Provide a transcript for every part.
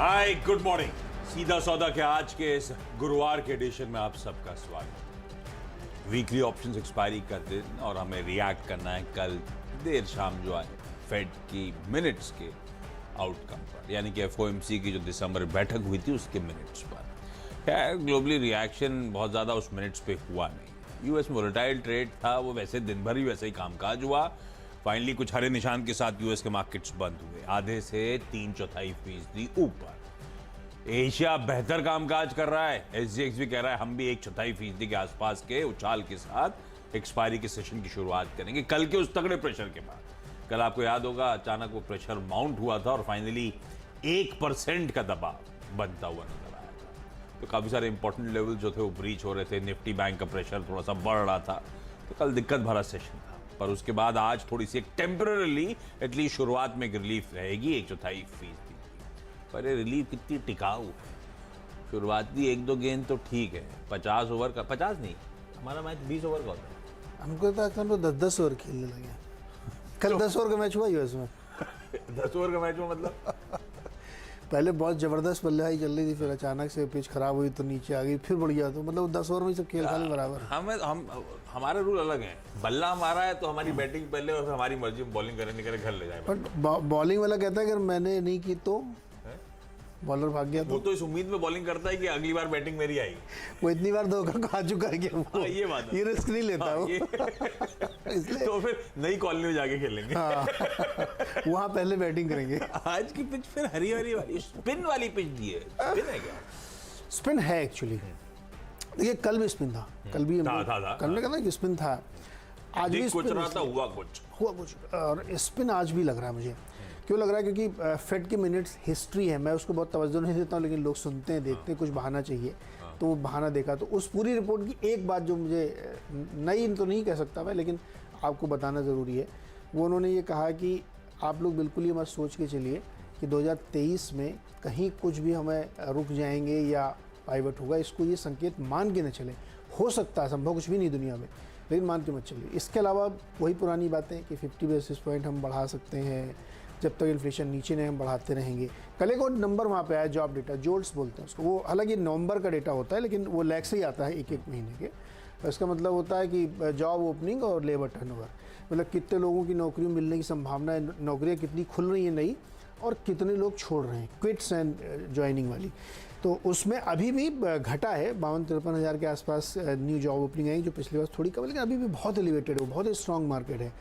Hi good morning. सीधा सौदा के आज के इस गुरुवार के एडिशन में आप सबका स्वागत। वीकली ऑप्शंस एक्सपायरी कर दिन और हमें रिएक्ट करना है कल देर शाम जो आए फेड की मिनट्स के आउटकम पर, यानी कि एफओएमसी की जो दिसंबर बैठक हुई थी उसके मिनट्स पर। खैर ग्लोबली रिएक्शन बहुत ज़्यादा उस मिनट्स पे हुआ नहीं। यूएस में वोलेटाइल ट्रेड था, वो वैसे दिन भर ही वैसे ही कामकाज हुआ। फाइनली कुछ हरे निशान के साथ यूएस के मार्केट्स बंद हुए, आधे से 3/4% ऊपर। एशिया बेहतर कामकाज कर रहा है, एसजीएक्स भी कह रहा है हम भी 1/4% के आसपास के उछाल के साथ एक्सपायरी के सेशन की शुरुआत करेंगे कल के उस तगड़े प्रेशर के बाद। कल आपको याद होगा अचानक वो प्रेशर माउंट हुआ था और फाइनली 1% का दबाव बनता हुआ नजर आया था। तो काफी सारे इंपॉर्टेंट लेवल जो थे वो ब्रीच हो रहे थे, निफ्टी बैंक का प्रेशर थोड़ा सा बढ़ रहा था, तो कल दिक्कत भरा सेशन था। पर उसके बाद आज थोड़ी सी एक टेम्पररी एटलीस्ट शुरुआत में रिलीफ रहेगी 1/4%। पर ये रिलीफ कितनी टिकाऊ है? शुरुआती 1-2 गेंद तो ठीक है, 50 ओवर का, 50 नहीं, हमारा मैच 20 ओवर का होता है। हमको तो 10-10 ओवर खेलने लगे। कल 10 ओवर का मैच हुआ यूएस में। 10 ओवर का मैच में मतलब पहले बहुत जबरदस्त बल्लेबाजी चल रही थी, फिर अचानक से पिच खराब हुई तो नीचे आ गई, फिर बढ़ गया। तो मतलब 10 ओवर में सब खेल खाली बराबर। हमारे रूल अलग हैं। बल्ला हमारा है तो हमारी बैटिंग पहले और फिर हमारी मर्जी में बॉलिंग करे नहीं करे घर ले जाए। बट बॉलिंग वाला कहता है अगर मैंने नहीं की तो बॉलर भाग गया वो तो इस उम्मीद में बॉलिंग करता है कि अगली बार बैटिंग मेरी आएगी। वो इतनी बार धोखा खा चुका है कि वो ये बात है। ये रिस्क नहीं लेता वो। इसलिए तो फिर नई कॉलोनी में जाके खेलेंगे। वहाँ पहले बैटिंग करेंगे। आज की पिच फिर हरी हरी वाली स्पिन वाली पिच दी है। स्पिन है क्या? स्पिन है एक्चुअली। देखिए कल भी स्पिन था, कल भी कल में कहना कि स्पिन था, आज भी कुछ रहा था, हुआ कुछ और स्पिन आज भी लग रहा है मुझे। क्यों लग रहा है? क्योंकि फेड की मिनट्स हिस्ट्री है, मैं उसको बहुत तवज्जो नहीं देता हूँ, लेकिन लोग सुनते हैं, देखते हैं, कुछ बहाना चाहिए तो वो बहाना देखा। तो उस पूरी रिपोर्ट की एक बात जो मुझे नई तो नहीं कह सकता मैं, लेकिन आपको बताना ज़रूरी है। वो उन्होंने ये कहा कि आप लोग बिल्कुल ये मत सोच के चलिए कि 2023 में कहीं कुछ भी हमें रुक जाएंगे या पाइवट होगा। इसको ये संकेत मान के न चले। हो सकता है, संभव कुछ भी नहीं दुनिया में, लेकिन मान के मत चलिए। इसके अलावा वही पुरानी बातें कि 50 बेसिस पॉइंट हम बढ़ा सकते हैं, जब तक इन्फ्लेशन नीचे नहीं हम बढ़ाते रहेंगे। कल एक और नंबर वहाँ पे आया, जॉब डेटा, जोल्ट्स बोलते हैं उसको। वो हालांकि नवंबर का डेटा होता है, लेकिन वो लैग से ही आता है एक महीने के। इसका मतलब होता है कि जॉब ओपनिंग और लेबर टर्नओवर, मतलब कितने लोगों की नौकरी मिलने की संभावना है, नौकरियाँ कितनी खुल रही हैं नई, और कितने लोग छोड़ रहे हैं, क्विट्स एंड ज्वाइनिंग वाली। तो उसमें अभी भी घटा है, 52-53 हज़ार के आसपास न्यू जॉब ओपनिंग आई, जो पिछले वर्ष थोड़ी कम, लेकिन अभी भी बहुत एलिवेटेड है, वो बहुत ही स्ट्रॉन्ग मार्केट है।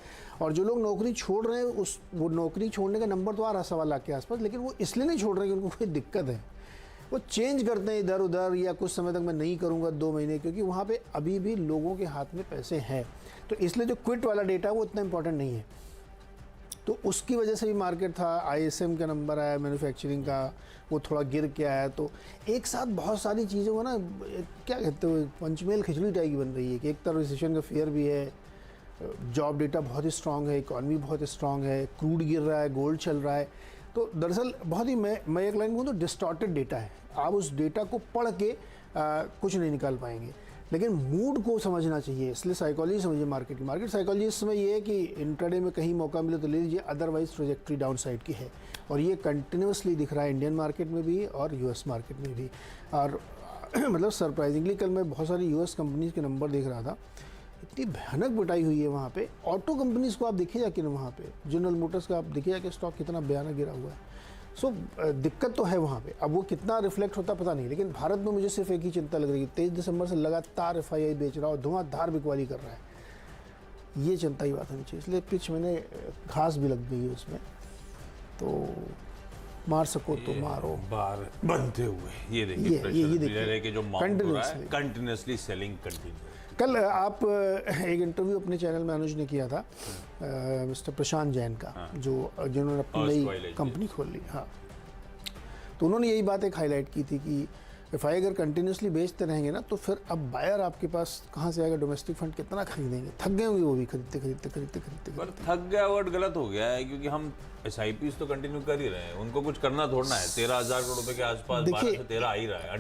और जो लोग नौकरी छोड़ रहे हैं वो नौकरी छोड़ने का नंबर तो आ रहा 1.25 लाख के आसपास, लेकिन वो इसलिए नहीं छोड़ रहे हैं कि उनको कोई दिक्कत है। वो चेंज करते हैं इधर उधर, या कुछ समय तक मैं नहीं करूँगा 2 महीने, क्योंकि वहाँ पर अभी भी लोगों के हाथ में पैसे हैं। तो इसलिए जो क्विट वाला डेटा है वो इतना इंपॉर्टेंट नहीं है। तो उसकी वजह से भी मार्केट था। आईएसएम का नंबर आया मैन्युफैक्चरिंग का, वो थोड़ा गिर के आया। तो एक साथ बहुत सारी चीज़ें वो ना, क्या कहते हो, पंचमेल खिचड़ी टाइप की बन रही है कि एक तरफ रिसेशन का फेयर भी है, जॉब डेटा बहुत ही स्ट्रांग है, इकॉनमी बहुत स्ट्रांग है, क्रूड गिर रहा है, गोल्ड चल रहा है। तो दरअसल बहुत ही, मैं एक लाइन कहूँ तो डिस्टॉर्टेड डेटा है। आप उस डेटा को पढ़ के कुछ नहीं निकाल पाएंगे, लेकिन मूड को समझना चाहिए। इसलिए साइकोलॉजी समझिए मार्केट की। मार्केट साइकोलॉजी इस समय ये है कि इंट्राडे में कहीं मौका मिले तो ले लीजिए, अदरवाइज ट्रेजेक्ट्री डाउन साइड की है, और ये कंटिन्यूसली दिख रहा है इंडियन मार्केट में भी और यूएस मार्केट में भी। और मतलब सरप्राइजिंगली कल मैं बहुत सारी यूएस कंपनीज के नंबर देख रहा था, इतनी भयानक पिटाई हुई है वहाँ पे। ऑटो कंपनीज को आप देखिए जाके ना, वहाँ पे जनरल मोटर्स का आप देखिए जाके स्टॉक कितना भयानक गिरा हुआ है। सो दिक्कत तो है वहाँ पे। अब वो कितना रिफ्लेक्ट होता पता नहीं, लेकिन भारत में मुझे सिर्फ एक ही चिंता लग रही है, 23 दिसंबर से लगातार एफआईआई बेच रहा और धुआंधार बिकवाली कर रहा है। ये चिंता की बात होनी चाहिए। इसलिए पिच मैंने घास भी लग गई है उसमें, तो मार सको तो मारो। बार बनते हुए ये देखिए जो कंटिन्यूसली सेलिंग कंटिन्यू। कल आप एक इंटरव्यू अपने चैनल में अनुज ने किया था मिस्टर प्रशांत जैन का, जिन्होंने अपनी नई कंपनी खोल ली। हाँ, तो उन्होंने यही बात एक हाईलाइट की थी कि एफआई अगर कंटिन्यूसली बेचते रहेंगे ना, तो फिर अब बायर आपके पास कहाँ से आएगा? डोमेस्टिक फंड कितना खरीदेंगे? थक गए होंगे वो भी खरीदते। पर थक गया वर्ड गलत हो गया है, क्योंकि हम एसआईपी तो कंटिन्यू कर ही रहे हैं, उनको कुछ करना थोड़ना है। 13,000 करोड़ रुपए के आसपास 12 से 13 आ ही रहा है।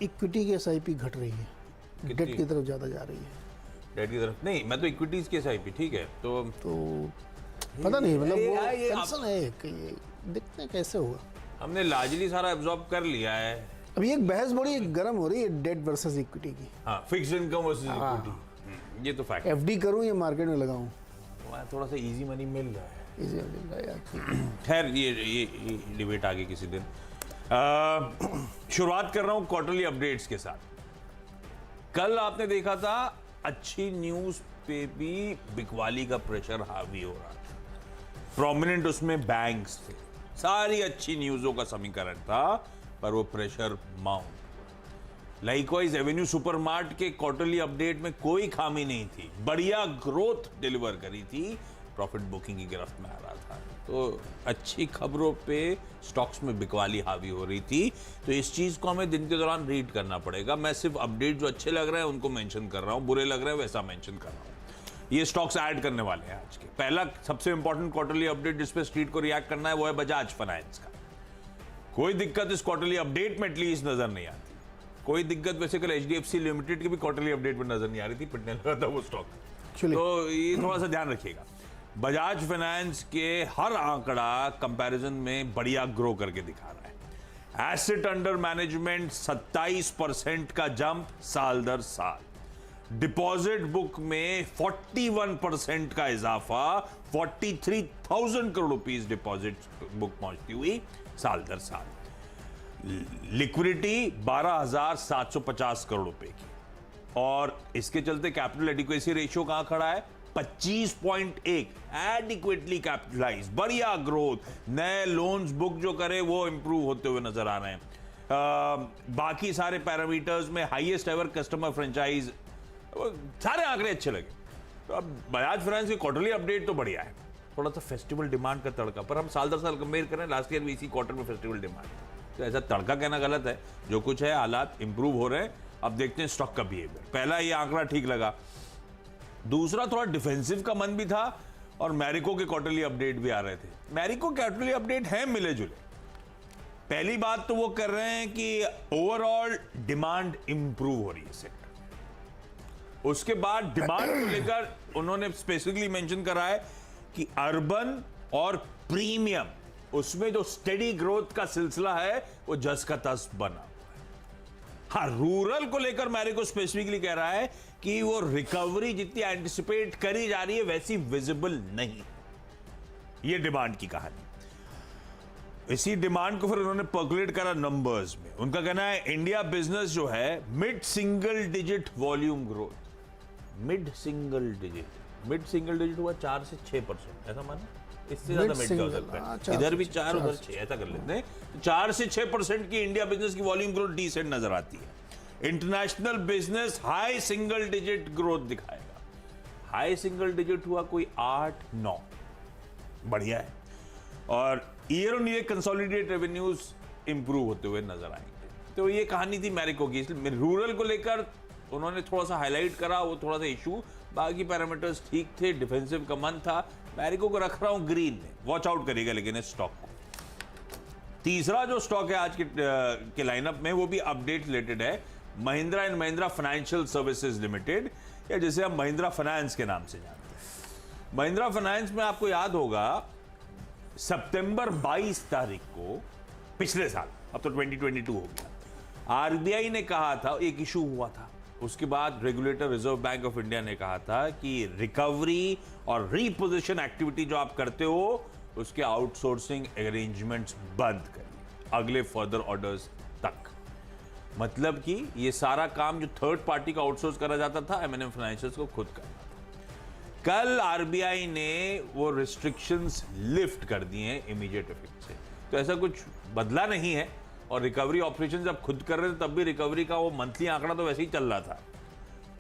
इक्विटी की एसआईपी घट रही है, डेट की तरफ ज़्यादा जा रही है। डेट की तरफ नहीं, मैं तो इक्विटीज की एसआईपी, ठीक है। तो पता नहीं, मतलब वो टेंशन है कि देखते हैं कैसे होगा। हमने लार्जली सारा एब्जॉर्ब कर लिया है। अभी एक बहस बड़ी गर्म हो रही है डेट वर्सेस इक्विटी की। हाँ, फिक्स्ड इनकम वर्सेस इक्विटी, ये तो फैक्ट है। एफडी करूं या मार्केट में लगाऊं? वहाँ थोड़ा सा इजी मनी मिल रहा है। इजी खैर ये डिबेट आगे किसी दिन। शुरुआत कर रहा हूं क्वार्टरली अपडेट्स के साथ। कल आपने देखा था अच्छी न्यूज पे भी बिकवाली का प्रेशर हावी हो रहा था। प्रोमिनेंट उसमें बैंक्स थे, सारी अच्छी न्यूज़ों का समीकरण था, पर वो pressure mount. Likewise Avenue supermart के क्वार्टरली अपडेट में कोई खामी नहीं थी, बढ़िया ग्रोथ डिलीवर करी थी, प्रॉफिट बुकिंग की गिरफ्त में आ रहा था। तो अच्छी खबरों पे स्टॉक्स में बिकवाली हावी हो रही थी। तो इस चीज को हमें दिन के दौरान रीड करना पड़ेगा। मैं सिर्फ अपडेट जो अच्छे लग रहे हैं उनको मेंशन कर रहा हूं, बुरे लग रहे हैं वैसा मेंशन कर रहा हूं। ये स्टॉक्स ऐड करने वाले हैं आज के। पहला सबसे इंपॉर्टेंट क्वार्टरली अपडेट जिसपे स्ट्रीट को रिएक्ट करना है वो है बजाज फाइनेंस का। कोई दिक्कत इस क्वार्टरली अपडेट में एटलीस्ट नजर नहीं आती। कोई दिक्कत वैसे कल एचडीएफसी लिमिटेड की भी क्वार्टरली अपडेट में नजर नहीं आ रही थी, पिटने लगा था वो स्टॉक। तो ये थोड़ा सा ध्यान रखिएगा। बजाज फाइनेंस के हर आंकड़ा कंपैरिजन में बढ़िया ग्रो करके दिखा रहा है। एसेट अंडर मैनेजमेंट 27% का जंप साल दर साल। डिपॉजिट बुक में 41% का इजाफा, 43,000 करोड़ रुपीस डिपॉजिट बुक पहुंचती हुई साल दर साल। लिक्विडिटी 12,750 करोड़ रुपए की, और इसके चलते कैपिटल एडिक्वेसी रेशियो कहां खड़ा है? 25.1, एडिक्वेटली कैपिटलाइज, बढ़िया ग्रोथ। नए लोन्स बुक जो करे वो इंप्रूव होते हुए नजर आ रहे हैं। बाकी सारे पैरामीटर्स में हाईएस्ट एवर कस्टमर फ्रेंचाइज, सारे आंकड़े अच्छे लगे। तो अब बजाज फाइनेंस की क्वार्टरली अपडेट तो बढ़िया है। थोड़ा सा फेस्टिवल डिमांड का तड़का, पर हम साल दर साल कंपेयर करें, लास्ट ईयर भी इसी क्वार्टर में फेस्टिवल डिमांड, तो ऐसा तड़का कहना गलत है। जो कुछ है हालात इंप्रूव हो रहे हैं। अब देखते हैं स्टॉक का बिहेवियर। पहला ये आंकड़ा ठीक लगा। दूसरा थोड़ा डिफेंसिव का मन भी था, और मैरिको के क्वार्टरली अपडेट भी आ रहे थे। मैरिको क्वार्टरली अपडेट है मिले जुले। पहली बात तो वो कर रहे हैं कि ओवरऑल डिमांड इंप्रूव हो रही है सेक्टर। उसके बाद डिमांड को लेकर उन्होंने स्पेसिफिकली मेंशन करा है कि अर्बन और प्रीमियम, उसमें जो स्टेडी ग्रोथ का सिलसिला है वो जस का तस बना। हाँ, रूरल को लेकर मैरिको स्पेसिफिकली कह रहा है कि वो रिकवरी जितनी एंटिसिपेट करी जा रही है वैसी विजिबल नहीं। ये डिमांड की कहानी। इसी डिमांड को फिर उन्होंने पर्कुलेट करा नंबर्स में। उनका कहना है इंडिया बिजनेस जो है mid single digit volume growth. Mid single digit हुआ 4 से 6%, ऐसा माना? इससे ज्यादा मिड का हो सकता है, इधर भी 4 उधर 6, ऐसा कर लेते हैं। 4 से 6% की इंडिया बिजनेस की वॉल्यूम ग्रोथ डिसेंट नजर आती है। International business high single digit growth दिखाएगा। हाई सिंगल डिजिट हुआ कोई 8-9, बढ़िया है। और year on year consolidated revenues improve होते हुए नजर आएंगे। तो ये कहानी थी मैरिको की। इसलिए रूरल को लेकर उन्होंने थोड़ा सा हाईलाइट करा, वो थोड़ा सा इशू। बाकी पैरामीटर्स ठीक थे, डिफेंसिव का मन था। मैरिको को रख रहा हूं ग्रीन में, वॉच आउट करेगा लेकिन इस स्टॉक को। तीसरा जो स्टॉक है आज के लाइनअप में, वो भी अपडेट रिलेटेड है। Mahindra and Mahindra financial services limited, या जिसे हम महिंद्रा फाइनेंस के नाम से जानते हैं। महिंद्रा फाइनेंस में आपको याद होगा सितंबर 22 तारीख को पिछले साल, अब तो 2022 हो गया, आरबीआई ने कहा था, एक इशू हुआ था। उसके बाद regulator reserve bank of India ने कहा था कि रिकवरी और रीपोजिशन एक्टिविटी जो आप करते हो उसके आउटसोर्सिंग अरेंजमेंट्स बंद करिए अगले फर्दर ऑर्डर्स तक। मतलब कि ये सारा काम जो थर्ड पार्टी का आउटसोर्स करा जाता था, एमएनएम फाइनेंशियल्स को खुद करना था। कल आरबीआई ने वो रिस्ट्रिक्शंस लिफ्ट कर दिए हैं इमीडिएट इफेक्ट से। तो ऐसा कुछ बदला नहीं है। और रिकवरी ऑपरेशन जब खुद कर रहे थे तब भी रिकवरी का वो मंथली आंकड़ा तो वैसे ही चल रहा था।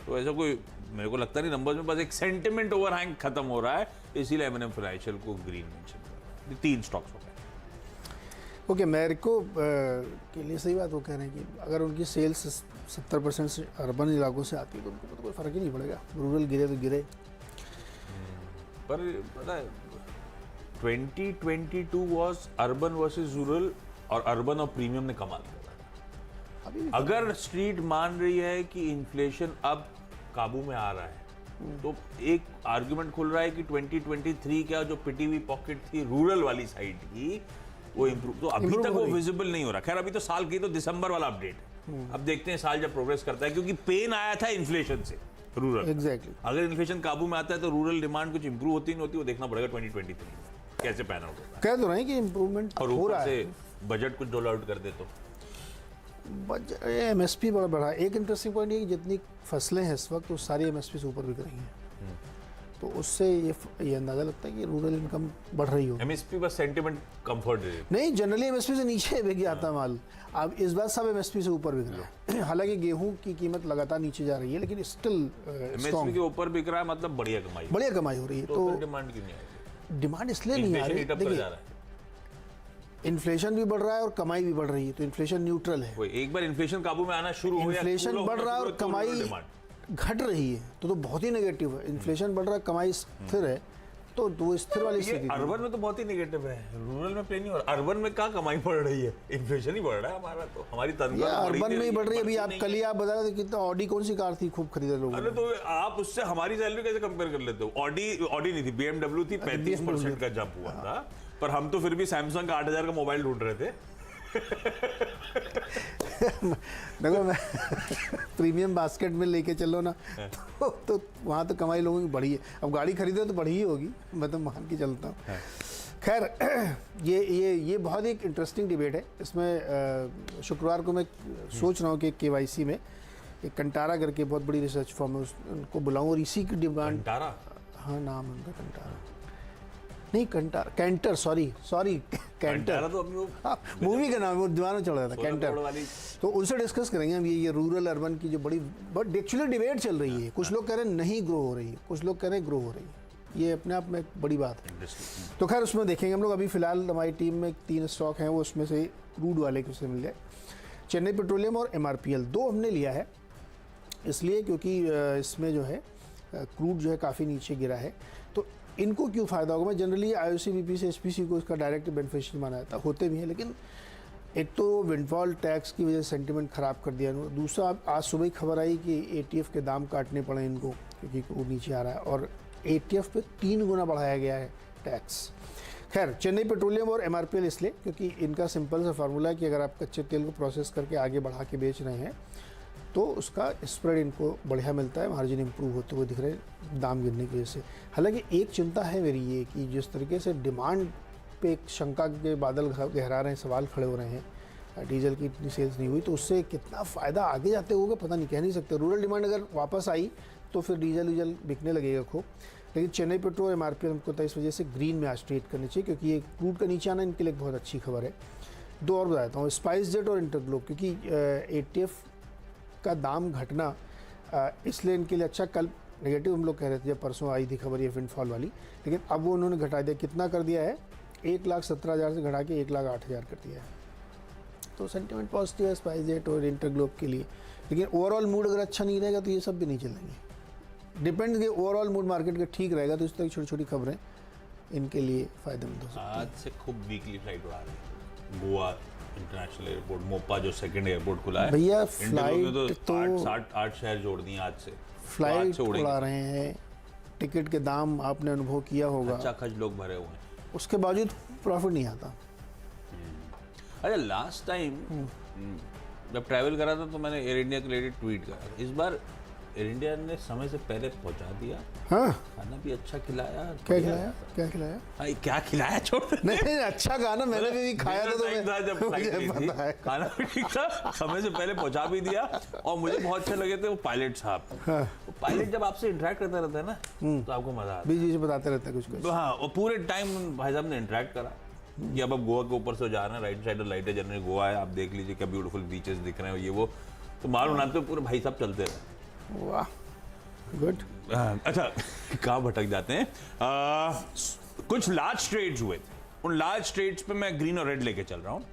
तो ऐसा कोई मेरे को लगता नहीं नंबर्स में, बस एक सेंटिमेंट ओवरहैंग खत्म हो रहा है, इसीलिए एमएनएम फाइनेंशियल को ग्रीन मेंशन कर रहा है। 3 स्टॉक्स हो गए। ओके, मैरिको के लिए सही बात वो कह रहे हैं कि अगर उनकी सेल्स 70% से अर्बन इलाकों से आती है तो उनको तो कोई फर्क ही नहीं पड़ेगा, रूरल गिरे तो गिरे। पर पता है 2022 वाज अर्बन वर्सेस रूरल, और अर्बन और प्रीमियम ने कमाल किया। अगर स्ट्रीट मान रही है कि इन्फ्लेशन अब काबू में आ रहा है, तो एक आर्गुमेंट खुल रहा है कि 2023 का जो पिटी हुई पॉकेट थी रूरल वाली साइड की, वो इम्प्रूव, तो अभी तक वो विजिबल नहीं हो रहा। खैर अभी तो साल की तो दिसंबर वाला अपडेट है, अब देखते हैं साल जब प्रोग्रेस करता है, क्योंकि पेन आया था इन्फ्लेशन से रूरल। एग्जैक्टली। अगर इन्फ्लेशन काबू में आता है तो रूरल डिमांड कुछ इंप्रूव होती नहीं होती, वो देखना पड़ेगा 2023 में कैसे पैन आउट होता है। कह तो रहे हैं कि इम्प्रूवमेंट और हो ऊपर रहा से है। बजट कुछ डॉल आउट कर दे तो एमएसपी बड़ा बढ़ा। एक इंटरेस्टिंग पॉइंट ये कि जितनी फसलें हैं इस वक्त वो सारी एमएसपी से ऊपर बिक रही हैं, तो उससे ये अंदाजा लगता है कि रूरल इनकम बढ़ रही होगी। एमएसपी बस सेंटिमेंट कंफर्ट दे देती नहीं, जनरली एमएसपी से नीचे बिक जाता माल, अब इस बार सब एमएसपी से ऊपर बिक रहा है। हालांकि गेहूं की कीमत लगातार नीचे जा रही है, लेकिन स्टिल एमएसपी स्ट्रॉन्ग, के ऊपर बिक रहा है, मतलब बढ़िया कमाई हो रही है। तो डिमांड क्यों नहीं आएगी? डिमांड इसलिए नहीं आ रही, इन्फ्लेशन देखिए जा रहा है, इन्फ्लेशन भी बढ़ रहा है और कमाई भी बढ़ रही है, तो इन्फ्लेशन न्यूट्रल है। कोई एक बार इन्फ्लेशन काबू में आना शुरू हो या इन्फ्लेशन कूल बढ़ होना रहा है शुरू और हो तो कमाई डिमांड। घट रही है, तो बहुत ही नेगेटिव है। इन्फ्लेशन बढ़ रहा है, कमाई स्थिर है, तो वो स्थिर वाली ये स्थिति। अर्बन में तो बहुत ही नेगेटिव है, रूरल में प्ले नहीं हो रहा। अर्बन में क्या कमाई बढ़ रही है, इन्फ्लेशन ही बढ़ रहा है हमारा, तो हमारी ये तनख्वाह अर्बन में ही बढ़ रही है। अभी आप कल ही आप बता रहे थे कितना ऑडी कौन सी कार थी खूब खरीदे लोगों अरे ने। तो आप उससे हमारी सैलरी कैसे कंपेयर कर लेते हो? ऑडी नहीं थी, BMW थी, 35% का जंप हुआ था, पर हम तो फिर भी सैमसंग का 8,000 का मोबाइल ढूंढ रहे थे। देखो मैं प्रीमियम बास्केट में लेके चलो ना, तो वहाँ तो कमाई लोगों की बढ़ी है। अब गाड़ी खरीदो तो बढ़ी ही होगी, मैं तो मान के चलता हूँ। खैर ये बहुत ही एक इंटरेस्टिंग डिबेट है। इसमें शुक्रवार को मैं सोच रहा हूँ कि KYC में एक कंटारा करके बहुत बड़ी रिसर्च फर्म है, उनको बुलाऊँ और इसी की डिमांड। कंटारा? हाँ, नाम उनका कंटारा नहीं, कैंटर, सॉरी कैंटर तो अभी मूवी का नाम है, वो दीवाना चल रहा था कैंटर। तो उनसे डिस्कस करेंगे हम ये रूरल अर्बन की जो बट एक्चुअली डिबेट चल रही है। कुछ लोग कह रहे हैं नहीं ग्रो हो रही है, कुछ लोग कह रहे हैं ग्रो हो रही है। ये अपने आप में एक बड़ी बात है। तो खैर उसमें देखेंगे हम लोग। अभी फिलहाल हमारी टीम में 3 स्टॉक हैं, वो उसमें से क्रूड वाले के से मिल जाए, चेन्नई पेट्रोलियम और MRPL। 2 हमने लिया है इसलिए क्योंकि इसमें जो है क्रूड जो है काफ़ी नीचे गिरा है, तो इनको क्यों फ़ायदा होगा। मैं जनरली IOC BP से SPC को इसका डायरेक्ट बेनिफिशियल माना जाता, होते भी हैं, लेकिन एक तो विंडफॉल टैक्स की वजह से सेंटिमेंट ख़राब कर दिया इन्होंने। दूसरा, आज सुबह ही खबर आई कि ATF के दाम काटने पड़े इनको क्योंकि क्रूड नीचे आ रहा है, और ATF पे 3 गुना बढ़ाया गया है टैक्स। खैर, चेन्नई पेट्रोलियम और MRPL इसलिए क्योंकि इनका सिंपल सा फार्मूला है कि अगर आप कच्चे तेल को प्रोसेस करके आगे बढ़ा के बेच रहे हैं तो उसका स्प्रेड इनको बढ़िया मिलता है, मार्जिन इंप्रूव होते हुए दिख रहे हैं दाम गिरने की वजह से। हालांकि एक चिंता है मेरी ये कि जिस तरीके से डिमांड पे एक शंका के बादल गहरा रहे हैं, सवाल खड़े हो रहे हैं, डीजल की इतनी सेल्स नहीं हुई तो उससे कितना फ़ायदा आगे जाते होगा पता नहीं, कह नहीं सकते। रूरल डिमांड अगर वापस आई तो फिर डीजल बिकने लगेगा खूब। लेकिन चेन्नई पेट्रोल MRPL हमको तो इस वजह से ग्रीन में आज ट्रेड करनी चाहिए, क्योंकि ये क्रूड का नीचे आना इनके लिए बहुत अच्छी खबर है। 2 और बताता हूँ, स्पाइस जेट और इंटरग्लोब, क्योंकि ATF का दाम घटना इसलिए इनके लिए अच्छा। कल नेगेटिव हम लोग कह रहे थे जब परसों आई थी खबर ये विंडफॉल वाली, लेकिन अब वो उन्होंने घटा दिया। कितना कर दिया है? 1,17,000 से घटा के 1,08,000 कर दिया है। तो सेंटिमेंट पॉजिटिव है स्पाइस जेट और इंटरग्लोब के लिए, लेकिन ओवरऑल मूड अगर अच्छा नहीं रहेगा तो ये सब भी नहीं चलेंगे। डिपेंड कि ओवरऑल मूड मार्केट का ठीक रहेगा तो इस तरह की छोटी छोटी खबरें इनके लिए फ़ायदेमंद हो सकती हैं। आज से खूब वीकली फ्लाइट उड़ा रहे हैं गोवा इंटरनेशनल एयरपोर्ट, मोपा जो सेकंड एयरपोर्ट खुला है भैया, फ्लाइट तो 8 शहर जोड़ दिए आज से। फ्लाइट उड़ा रहे हैं, टिकट के दाम आपने अनुभव किया होगा, अच्छा खच लोग भरे हुए हैं, उसके बावजूद प्रॉफिट नहीं आता। अच्छा लास्ट टाइम जब ट्रैवल करा था तो मैंने एयर इंडिया के लिए ट्वीट करा, इस बार एयर इंडिया ने समय से पहले पहुंचा दिया, हाँ, खाना भी अच्छा खिलाया। क्या खिलाया? क्या खिलाया? क्या खिलाया छोड़ नहीं, अच्छा खाना मैंने भी खाया था, जब मुझे पता है। खाना भी ठीक था, समय से पहले पहुंचा भी दिया, और मुझे बहुत अच्छे लगे थे वो पायलट साहब। हाँ। वो पायलट जब आपसे इंटरेक्ट करता रहता है ना तो आपको मजा आता है। बीच बीच बताते रहते हैं कुछ। तो हाँ, वो पूरे टाइम भाई साहब ने इंटरेक्ट करा कि अब गोवा के ऊपर से जा रहे हैं, राइट साइड और लाइट जनरल गोवा है, आप देख लीजिए क्या ब्यूटीफुल बीचेस दिख रहे हैं, ये वो तो मालूम आते पूरे भाई साहब चलते रहे। वाह, गुड। अच्छा कहाँ भटक जाते हैं। कुछ लार्ज ट्रेड्स हुए थे, उन लार्ज ट्रेड्स पे मैं ग्रीन और रेड लेके चल रहा हूँ।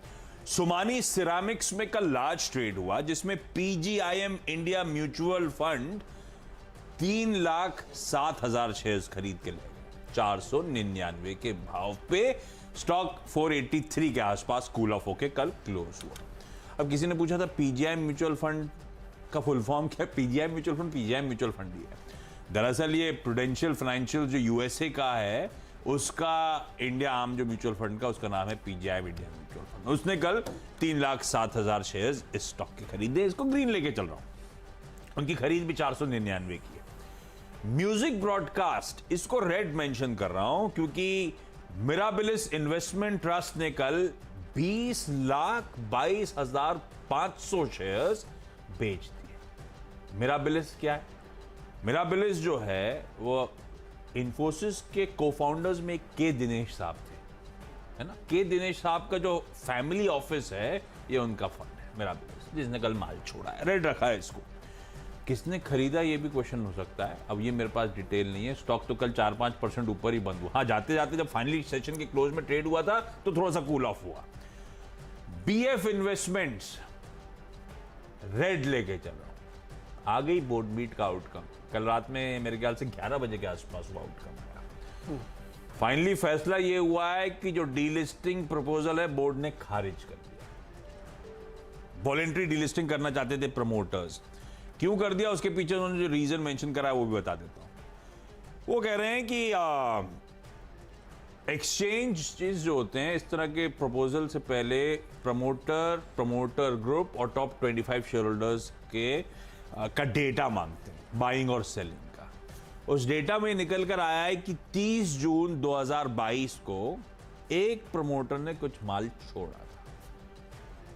सोमानी सिरामिक्स में कल लार्ज ट्रेड हुआ जिसमें PGIM India mutual fund 3,07,000 shares खरीद के ले 499 के भाव पे स्टॉक 483 के आसपास कूल ऑफ होके कल क्लोज हुआ। अब किसी ने पूछा था PGIM म्यूचुअल फंड का फुल फॉर्म क्या है? PGIM म्यूचुअल फंड ही है। दरअसल ये प्रूडेंशियल फाइनेंशियल जो USA का है उसका इंडिया आर्म जो म्यूचुअल फंड का, उसका नाम है पीजीआई इंडिया म्यूचुअल फंड। उसने कल 3,07,000 शेयर्स इस स्टॉक के खरीदे। इसको ग्रीन लेके चल रहा हूं। उनकी खरीद भी 499 की है। म्यूजिक ब्रॉडकास्ट, इसको रेड मेंशन कर रहा हूं क्योंकि मिराबिलिस इन्वेस्टमेंट ट्रस्ट ने कल 20,22,500 शेयर्स बेच दिए। मिराबिलिस क्या है? मिराबिलिस जो है वो इन्फोसिस के को-फाउंडर्स में के दिनेश साहब थे, है ना। के दिनेश साहब का जो फैमिली ऑफिस है, ये उनका फंड है मिराबिलिस, जिसने कल माल छोड़ा है, रेड रखा है इसको। किसने खरीदा ये भी क्वेश्चन हो सकता है। अब ये मेरे पास डिटेल नहीं है। स्टॉक तो कल 4-5% ऊपर ही बंद हुआ। हाँ, जाते जाते जब फाइनली सेशन के क्लोज में ट्रेड हुआ था तो थोड़ा सा कूल ऑफ हुआ। बीएफ इन्वेस्टमेंट्स रेड लेके चल रहा हूं। आ गई बोर्ड मीट का आउटकम। कल रात में मेरे ख्याल से 11 बजे के आसपास वो आउटकम आया। फाइनली फैसला ये हुआ है कि जो डीलिस्टिंग प्रपोजल है, बोर्ड ने खारिज कर दिया। वॉलेंट्री डीलिस्टिंग करना चाहते थे प्रमोटर्स। क्यों कर दिया, उसके पीछे उन्होंने जो रीजन मेंशन करा है वो भी बता देता हूं। वो कह रहे हैं कि एक्सचेंज जो होते हैं, इस तरह के प्रपोजल से पहले प्रमोटर ग्रुप और टॉप 25 शेयर होल्डर्स का डेटा मांगते हैं, बाइंग और सेलिंग का। उस डेटा में निकल कर आया है कि 30 जून 2022 को एक प्रमोटर ने कुछ माल छोड़ा था।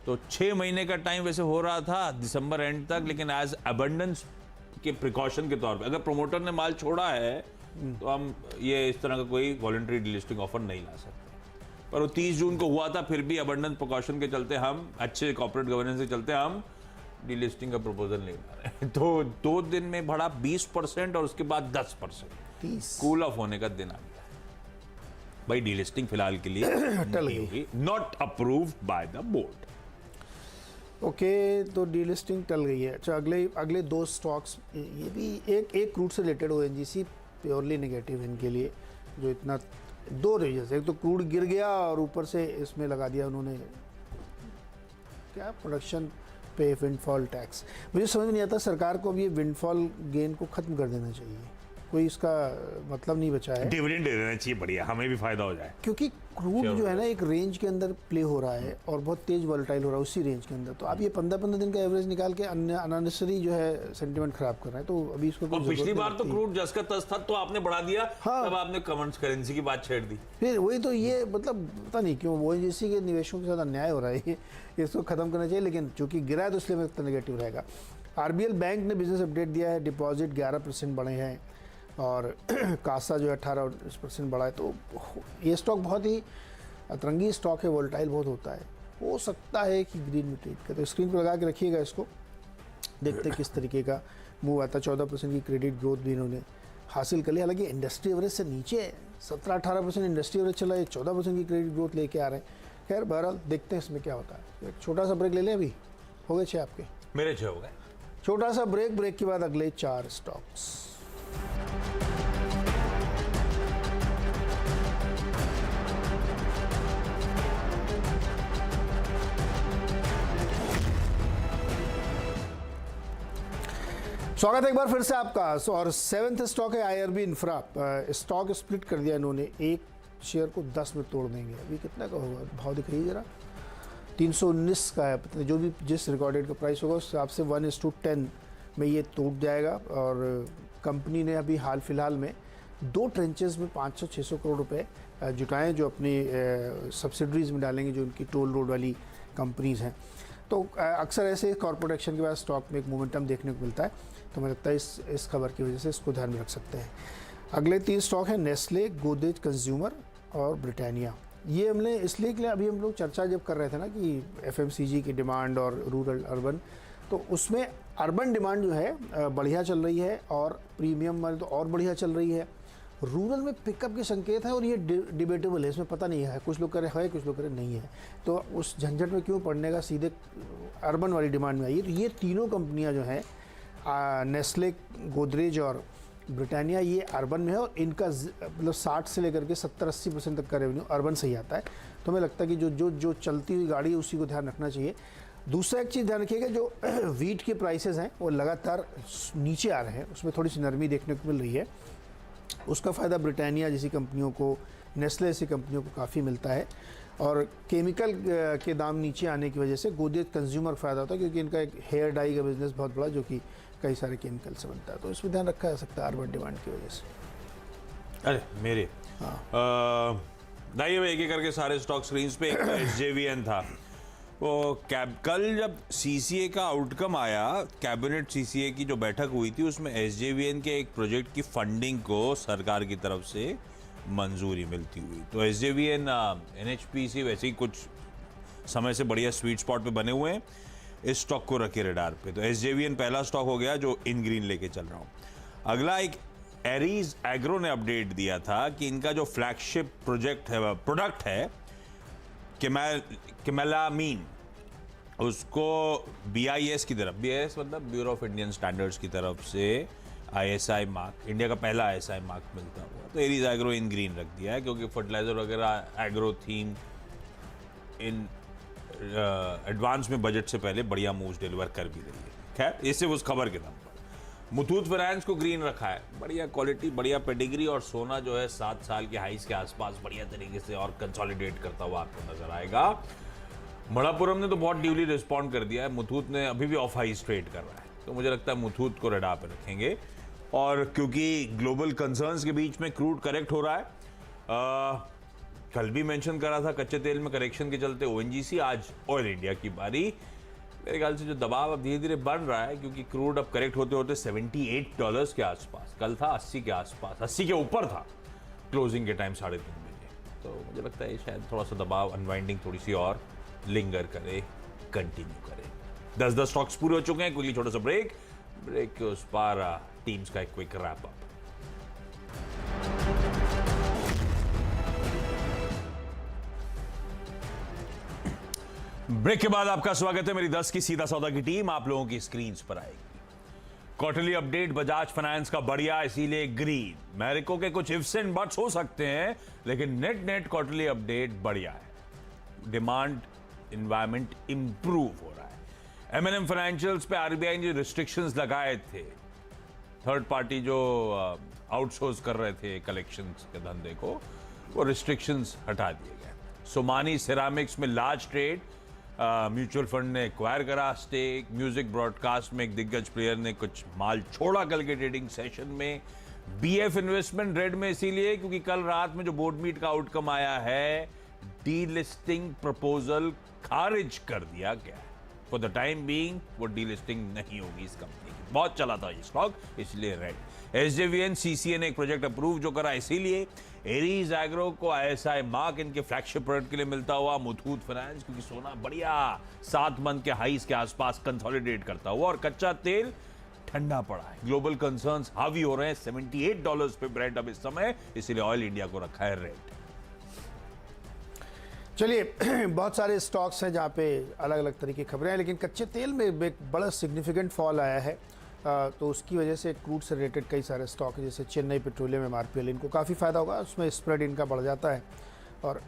तो 6 महीने का टाइम वैसे हो रहा था दिसंबर एंड तक, लेकिन एज अबंडेंस के प्रिकॉशन के तौर पे अगर प्रमोटर ने माल छोड़ा है तो हम ये इस तरह का कोई वॉलंटरी डिलिस्टिंग ऑफर नहीं ला सकते। पर वो 30 जून को हुआ था, फिर भी अबंडेंस प्रिकॉशन के चलते, हम अच्छे कॉर्पोरेट गवर्नेंस के चलते हम डिलिस्टिंग का प्रपोजल नहीं ला रहे। तो 2 दिन में बढ़ा 20% और उसके बाद 10% कूल ऑफ होने का दिन आ गया। भाई डिलिस्टिंग फिलहाल के लिए टल गई, not approved by the board. Okay, तो डीलिस्टिंग टल गई है। अच्छा, अगले 2 स्टॉक्स, ये भी एक क्रूड से रिलेटेड, ओएनजीसी प्योरली नेगेटिव इनके लिए, जो इतना 2 रीजन। एक तो क्रूड गिर गया और ऊपर से इसमें लगा दिया उन्होंने क्या, प्रोडक्शन पे विंडफॉल टैक्स। मुझे समझ नहीं आता, सरकार को अब ये विंडफॉल गेन को खत्म कर देना चाहिए। कोई इसका मतलब नहीं बचा है। डिविडेंड दे देना चाहिए, बढ़िया, हमें भी फायदा हो जाए। क्योंकि क्रूड जो है ना, एक रेंज के अंदर प्ले हो रहा है और बहुत तेज वॉलेटाइल हो रहा है उसी रेंज के अंदर। तो आप ये 15-15 दिन का एवरेज निकाल के अननेसेसरी जो है सेंटिमेंट खराब कर रहा है। तो अभी इसको और पिछली बार तो क्रूड जस का तस था, तो आपने बढ़ा दिया। हाँ। तब आपने करेंसी की बात छेड़ दी। फिर वही तो, ये मतलब पता नहीं क्यों ओएनजीसी के निवेशकों के साथ अन्याय हो रहा है। इसको खत्म करना चाहिए, लेकिन चूंकि गिरा है तो इसलिए मेरा नेगेटिव रहेगा। आरबीएल बैंक ने बिजनेस अपडेट दिया है, डिपॉजिट 11% बढ़े हैं और कासा जो है 18% बढ़ा है। तो ये स्टॉक बहुत ही अतरंगी स्टॉक है, वोलेटाइल बहुत होता है। हो सकता है कि ग्रीन में ट्रेड करे। तो स्क्रीन पर लगा के रखिएगा इसको, देखते किस तरीके का मूव आता है। 14% की क्रेडिट ग्रोथ भी इन्होंने हासिल कर लिया, हालांकि इंडस्ट्री एवरेज से नीचे है। 17-18% इंडस्ट्री एवरेज चला है, 14% की क्रेडिट ग्रोथ लेके आ रहे हैं। खैर बहरहाल देखते हैं इसमें क्या होता है। एक छोटा सा ब्रेक ले लें, अभी हो गए 6 आपके, मेरे 6 हो गए। छोटा सा ब्रेक के बाद अगले 4 स्टॉक्स। स्वागत है एक बार फिर से आपका। और 7th स्टॉक है आईआरबी इंफ्रा। स्टॉक स्प्लिट कर दिया इन्होंने, एक शेयर को 10 में तोड़ देंगे। अभी कितना का होगा, भाव दिखाइए जरा। 319 का है, पता जो भी जिस रिकॉर्डेड का प्राइस होगा उस हिसाब से 1:10 में ये टूट जाएगा। और कंपनी ने अभी हाल फिलहाल में 2 ट्रेंचेस में 500-600 करोड़ रुपए जुटाएं, जो अपनी सब्सिडरीज में डालेंगे, जो उनकी टोल रोड वाली कंपनीज हैं। तो अक्सर ऐसे कॉर्पोरेट एक्शन के बाद स्टॉक में एक मोमेंटम देखने को मिलता है। तो मुझे लगता है इस खबर की वजह से इसको ध्यान में रख सकते हैं। अगले 3 स्टॉक हैं नेस्ले, गोदरेज कंज्यूमर और ब्रिटानिया। ये हमने इसलिए के लिए, अभी हम लोग चर्चा जब कर रहे थे ना कि एफएमसीजी की डिमांड और रूरल अर्बन, तो उसमें अर्बन डिमांड जो है बढ़िया चल रही है और प्रीमियम वाली तो और बढ़िया चल रही है। रूरल में पिकअप के संकेत हैं और ये डिबेटेबल है, इसमें पता नहीं है, कुछ लोग कह रहे हैं कुछ लोग कह रहे नहीं है। तो उस झंझट में क्यों पड़ने का, सीधे अर्बन वाली डिमांड में आइए। तो ये तीनों कंपनियां जो हैं नेस्ले, गोदरेज और ब्रिटानिया, ये अर्बन में है और इनका मतलब 60 से लेकर के 70-80% तक का रेवेन्यू अर्बन से ही आता है। तो हमें लगता है कि जो चलती हुई गाड़ी है उसी को ध्यान रखना चाहिए। दूसरा एक चीज़ ध्यान रखिएगा, जो वीट के प्राइसेस हैं वो लगातार नीचे आ रहे हैं, उसमें थोड़ी सी नरमी देखने को मिल रही है। उसका फ़ायदा ब्रिटानिया जैसी कंपनियों को, नेस्ले जैसी कंपनियों को काफ़ी मिलता है। और केमिकल के दाम नीचे आने की वजह से गोदरेज कंज्यूमर फ़ायदा होता है, क्योंकि इनका एक हेयर डाई का बिजनेस बहुत बड़ा, जो कि कई सारे केमिकल से बनता है, तो इसमें ध्यान रखा जा सकता है अर्बन डिमांड की वजह से। अरे मेरे दाइए एक एक करके सारे स्टॉक स्क्रीन्स पे। SJVN था वो कल जब CCA का आउटकम आया, कैबिनेट CCA की जो बैठक हुई थी, उसमें SJVN के एक प्रोजेक्ट की फंडिंग को सरकार की तरफ से मंजूरी मिलती हुई। तो SJVN NHPC वैसे ही कुछ समय से बढ़िया स्वीट स्पॉट पे बने हुए हैं, इस स्टॉक को रखे रडार पे। तो SJVN पहला स्टॉक हो गया जो इन ग्रीन लेके चल रहा हूँ। अगला एक एरीज एग्रो ने अपडेट दिया था कि इनका जो फ्लैगशिप प्रोडक्ट है किमेलामीन, उसको BIS की तरफ, BIS मतलब ब्यूरो ऑफ इंडियन स्टैंडर्ड्स की तरफ से ISI मार्क, इंडिया का पहला ISI मार्क मिलता हुआ। तो एरीज एग्रो इन ग्रीन रख दिया है, क्योंकि फर्टिलाइजर वगैरह एग्रो थीम इन एडवांस में बजट से पहले बढ़िया मूव्स डिलीवर कर भी रही है। खैर, इससे उस खबर के दम पर मुथूट फाइनेंस को ग्रीन रखा है, बढ़िया क्वालिटी, बढ़िया पेडिग्री, और सोना जो है 7 साल के हाइस के आसपास बढ़िया तरीके से और कंसोलिडेट करता हुआ आपको नजर आएगा। मणप्पुरम ने तो बहुत ड्यूली रिस्पॉन्ड कर दिया है, मुथूट ने अभी भी ऑफ हाइस ट्रेड कर रहा है, तो मुझे लगता है मुथूट को रडार पे रखेंगे। और क्योंकि ग्लोबल कंसर्न्स के बीच में क्रूड करेक्ट हो रहा है, कल भी मेंशन करा था कच्चे तेल में करेक्शन के चलते ONGC, आज ऑयल इंडिया की बारी। मेरे ख्याल से जो दबाव अब धीरे धीरे बढ़ रहा है, क्योंकि क्रूड अब करेक्ट होते होते $78 के आसपास, कल था 80 के आसपास, 80 के ऊपर था क्लोजिंग के टाइम 3:30 बजे। तो मुझे लगता है शायद थोड़ा सा दबाव, अनवाइंडिंग थोड़ी सी और लिंगर करे, कंटिन्यू करे। 10 स्टॉक्स पूरे हो चुके हैं, क्विकली छोटा सा ब्रेक के उस पार टीम्स का एक क्विक रैप अप। ब्रेक के बाद आपका स्वागत है। मेरी 10 की सीधा सौदा की टीम आप लोगों की स्क्रीन्स पर आएगी। क्वार्टरली अपडेट बजाज फाइनेंस का बढ़िया, इसीलिए ग्रीन। मैरिको के कुछ इफ्स एंड बट्स हो सकते हैं, लेकिन नेट क्वार्टरली अपडेट बढ़िया है। डिमांड इन्वायरमेंट इंप्रूव हो रहा है। M&M फाइनेंशियल्स पे RBI ने जो रिस्ट्रिक्शंस लगाए थे, थर्ड पार्टी जो आउटसोर्स कर रहे थे कलेक्शंस के धंधे को, वो रिस्ट्रिक्शंस हटा दिए गए। सोमानी सिरामिक्स में लार्ज ट्रेड, म्यूचुअल फंड ने एक्वायर करा स्टेक। म्यूजिक ब्रॉडकास्ट में एक दिग्गज प्लेयर ने कुछ माल छोड़ा कल के ट्रेडिंग सेशन में। BF इन्वेस्टमेंट रेड में इसीलिए क्योंकि कल रात में जो बोर्ड मीट का आउटकम आया है, डीलिस्टिंग प्रपोजल खारिज कर दिया गया है। फॉर द टाइम बीइंग वो डीलिस्टिंग नहीं होगी इस कंपनी की। बहुत चला था ये स्टॉक, इसलिए रेड। SJVN CCA ने एक प्रोजेक्ट अप्रूव जो करा, इसीलिए एरीज एग्रो को ISI मार्क इनके फ्लैगशिप प्रोडक्ट के लिए मिलता हुआ। मुथूट फाइनेंस क्योंकि सोना बढ़िया 7 मंथ के हाईस के आसपास कंसोलिडेट करता हुआ, और कच्चा तेल ठंडा पड़ा है। ग्लोबल कंसर्न्स हावी हो रहे हैं, $78 पे ब्रेंट अब इस समय, इसीलिए ऑयल इंडिया को रखा है रेड। चलिए, बहुत सारे स्टॉक्स हैं जहाँ पे अलग अलग तरीके की खबरें हैं, लेकिन कच्चे तेल में एक बड़ा सिग्निफिकेंट फॉल आया है। तो उसकी वजह से क्रूड से रिलेटेड कई सारे स्टॉक हैं, जैसे चेन्नई पेट्रोलियम, MRPL, इनको काफ़ी फ़ायदा होगा, उसमें स्प्रेड इनका बढ़ जाता है और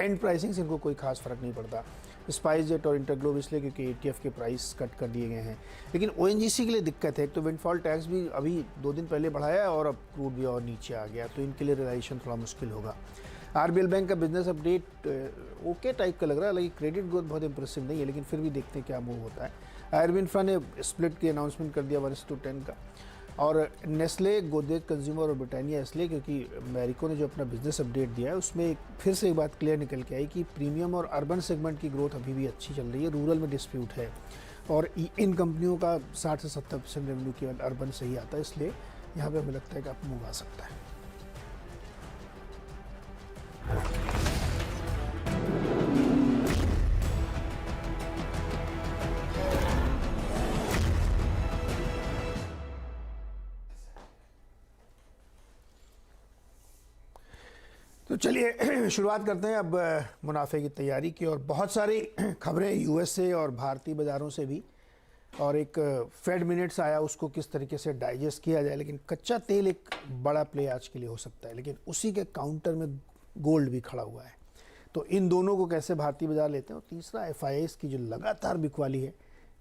एंड प्राइसिंग से इनको कोई खास फ़र्क नहीं पड़ता। स्पाइस जेट और इंटरग्लोब इसलिए क्योंकि ETF के प्राइस कट कर दिए गए हैं, लेकिन ONGC के लिए दिक्कत है। एक तो विंडफॉल टैक्स भी अभी 2 दिन पहले बढ़ाया है और अब क्रूड भी और नीचे आ गया, तो इनके लिए रियलाइजेशन थोड़ा मुश्किल होगा। RBL बैंक का बिजनेस अपडेट ओके टाइप का लग रहा है, हालांकि क्रेडिट ग्रोथ बहुत इंप्रेसिव नहीं है, लेकिन फिर भी देखते हैं क्या मूव होता है। आयरविन ने स्प्लिट की अनाउंसमेंट कर दिया 1:10 का। और नेस्ले, गोदरेज कंज्यूमर और ब्रिटानिया इसलिए क्योंकि मैरिको ने जो अपना बिजनेस अपडेट दिया है उसमें फिर से एक बात क्लियर निकल के आई कि प्रीमियम और अर्बन सेगमेंट की ग्रोथ अभी भी अच्छी चल रही है, रूरल में डिस्प्यूट है, और इन कंपनियों का 60 से 70% रेवेन्यू केवल अर्बन से ही आता है, इसलिए यहाँ पे हमें लगता है कि आप मूव आ सकता है। तो चलिए शुरुआत करते हैं अब मुनाफे की तैयारी की, और बहुत सारी खबरें US से और भारतीय बाज़ारों से भी, और एक फेड मिनट्स आया, उसको किस तरीके से डाइजेस्ट किया जाए। लेकिन कच्चा तेल एक बड़ा प्ले आज के लिए हो सकता है, लेकिन उसी के काउंटर में गोल्ड भी खड़ा हुआ है, तो इन दोनों को कैसे भारतीय बाजार लेते हैं। और तीसरा FIIs की जो लगातार बिकवाली है,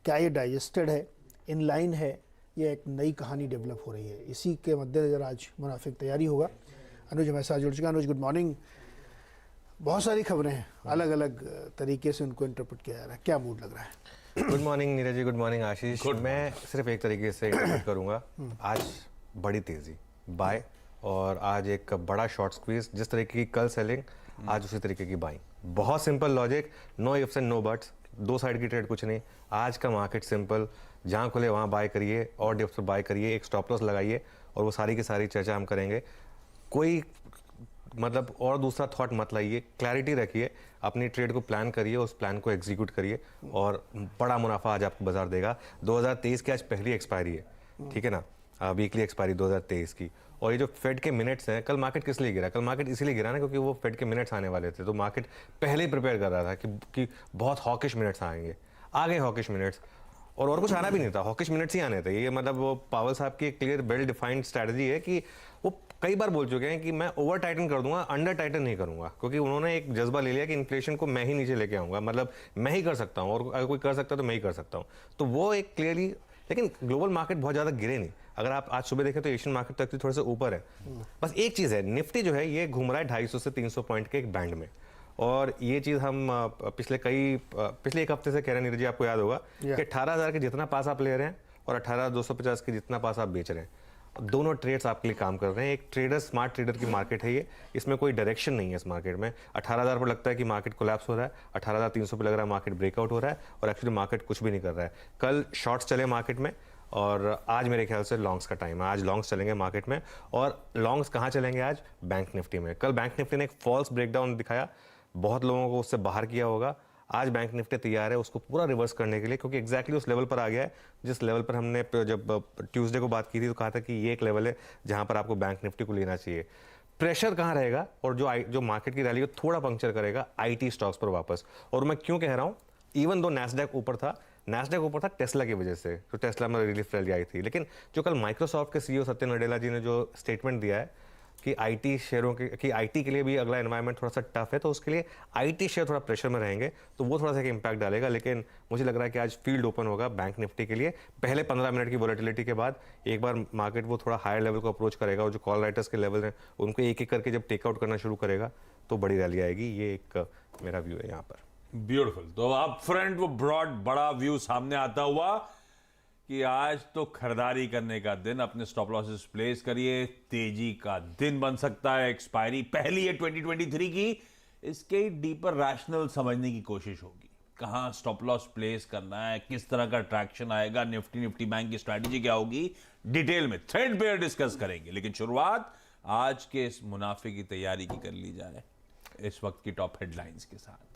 क्या ये डाइजेस्टेड है, इन लाइन है, ये एक नई कहानी डेवलप हो रही है। इसी के मद्देनजर आज मुनाफे की तैयारी होगा। अनुज हमारे साथ जुड़ चुका। अनुज, गुड मॉर्निंग। बहुत सारी खबरें हैं, अलग अलग तरीके से उनको इंटरप्रेट किया जा रहा है, क्या मूड लग रहा है? Good morning Neeraj ji, good morning आशीष। मैं सिर्फ एक तरीके से इंटरप्रेट करूंगा, आज बड़ी तेजी बाय और आज एक बड़ा शॉर्ट स्क्वीज। जिस तरीके की कल सेलिंग, आज उसी तरीके की बाइंग। बहुत simple logic, no ifs and no buts, दो साइड की ट्रेड कुछ नहीं। आज का मार्केट सिंपल, जहां खुले वहां बाय करिए और डिप्स पर बाय करिए, एक स्टॉप लॉस लगाइए और वो सारी की सारी चर्चा हम करेंगे। कोई मतलब और दूसरा थॉट मत लाइए, क्लैरिटी रखिए, अपनी ट्रेड को प्लान करिए, उस प्लान को एग्जीक्यूट करिए और बड़ा मुनाफा आज आपको बाजार देगा। 2023 की आज पहली एक्सपायरी है, ठीक है ना, वीकली एक्सपायरी 2023 की। और ये जो फेड के मिनट्स हैं, कल मार्केट किस लिए गिरा? कल मार्केट इसीलिए गिरा ना क्योंकि वो फेड के मिनट्स आने वाले थे, तो मार्केट पहले ही प्रिपेयर कर रहा था कि बहुत हॉकिश मिनट्स आएंगे। आ गए हॉकिश मिनट्स, और कुछ आना भी नहीं था, हॉकिश मिनट्स ही आने थे। ये मतलब वो पावल साहब की क्लियर वेल डिफाइंड स्ट्रैटेजी है कि वो कई बार बोल चुके हैं कि मैं ओवर टाइटन कर दूंगा, अंडर टाइटन नहीं करूंगा, क्योंकि उन्होंने एक जज्बा ले लिया कि इन्फ्लेशन को मैं ही नीचे लेके आऊंगा, मतलब मैं ही कर सकता हूं, और अगर कोई कर सकता है तो मैं ही कर सकता हूं। तो वो एक क्लियरली, लेकिन ग्लोबल मार्केट बहुत ज़्यादा गिरे नहीं। अगर आप आज सुबह देखें तो एशियन मार्केट तक थोड़े से ऊपर है। बस एक चीज़ है, निफ्टी जो है ये घूम रहा है 250 से 300 पॉइंट के एक बैंड में, और ये चीज़ हम पिछले एक हफ्ते से कह रहे हैं नीरज जी, आपको याद होगा कि 18,000 के जितना पास आप ले रहे हैं और 18,250 के जितना पास आप बेच रहे हैं, दोनों ट्रेड्स आपके लिए काम कर रहे हैं। एक ट्रेडर, स्मार्ट ट्रेडर की मार्केट है ये, इसमें कोई डायरेक्शन नहीं है इस मार्केट में। 18,000 पर लगता है कि मार्केट कोलैप्स हो रहा है, 18,300 पर लग रहा है मार्केट ब्रेकआउट हो रहा है, और एक्चुअली मार्केट कुछ भी नहीं कर रहा है। कल शॉर्ट्स चले मार्केट में और आज मेरे ख्याल से लॉन्ग्स का टाइम है। आज लॉन्ग्स चलेंगे मार्केट में, और लॉन्ग्स कहाँ चलेंगे आज? बैंक निफ्टी में। कल बैंक निफ्टी ने एक फॉल्स ब्रेकडाउन दिखाया, बहुत लोगों को उससे बाहर किया होगा। आज बैंक निफ्टी तैयार है उसको पूरा रिवर्स करने के लिए, क्योंकि एग्जैक्टली उस लेवल पर आ गया है जिस लेवल पर हमने जब ट्यूसडे को बात की थी तो कहा था कि ये एक लेवल है जहां पर आपको बैंक निफ्टी को लेना चाहिए। प्रेशर कहाँ रहेगा, और जो मार्केट की रैली को थोड़ा पंक्चर करेगा, आईटी स्टॉक्स पर वापस। और मैं क्यों कह रहा हूँ, इवन दो नैस्डैक ऊपर था टेस्ला की वजह से, तो टेस्ला में रिलीफ रैली आई थी। लेकिन जो कल माइक्रोसॉफ्ट के सीईओ सत्य नडेला जी ने जो स्टेटमेंट दिया है कि आईटी शेयरों कि आईटी के लिए भी अगला एनवायरनमेंट थोड़ा सा टफ है, तो उसके लिए आईटी शेयर थोड़ा प्रेशर में रहेंगे, तो वो थोड़ा सा इम्पैक्ट डालेगा। लेकिन मुझे लग रहा है कि आज फील्ड ओपन होगा बैंक निफ्टी के लिए। पहले 15 मिनट की वॉलेटिलिटी के बाद एक बार मार्केट वो थोड़ा हायर लेवल को अप्रोच करेगा, और जो कॉल राइटर्स के लेवल हैं उनको एक एक करके जब टेकआउट करना शुरू करेगा तो बड़ी रैली आएगी। ये एक मेरा व्यू है यहाँ पर। ब्यूटीफुल। तो अप फ्रंट वो ब्रॉड बड़ा व्यू सामने आता हुआ कि आज तो खरीदारी करने का दिन, अपने स्टॉप लॉसेस प्लेस करिए, तेजी का दिन बन सकता है। एक्सपायरी पहली है 2023 की, इसके डीपर रैशनल समझने की कोशिश होगी, कहां स्टॉप लॉस प्लेस करना है, किस तरह का ट्रैक्शन आएगा, निफ्टी बैंक की स्ट्रैटेजी क्या होगी, डिटेल में थ्रेडबेयर डिस्कस करेंगे। लेकिन शुरुआत आज के इस मुनाफे की तैयारी की कर ली जाए इस वक्त की टॉप हेडलाइंस के साथ।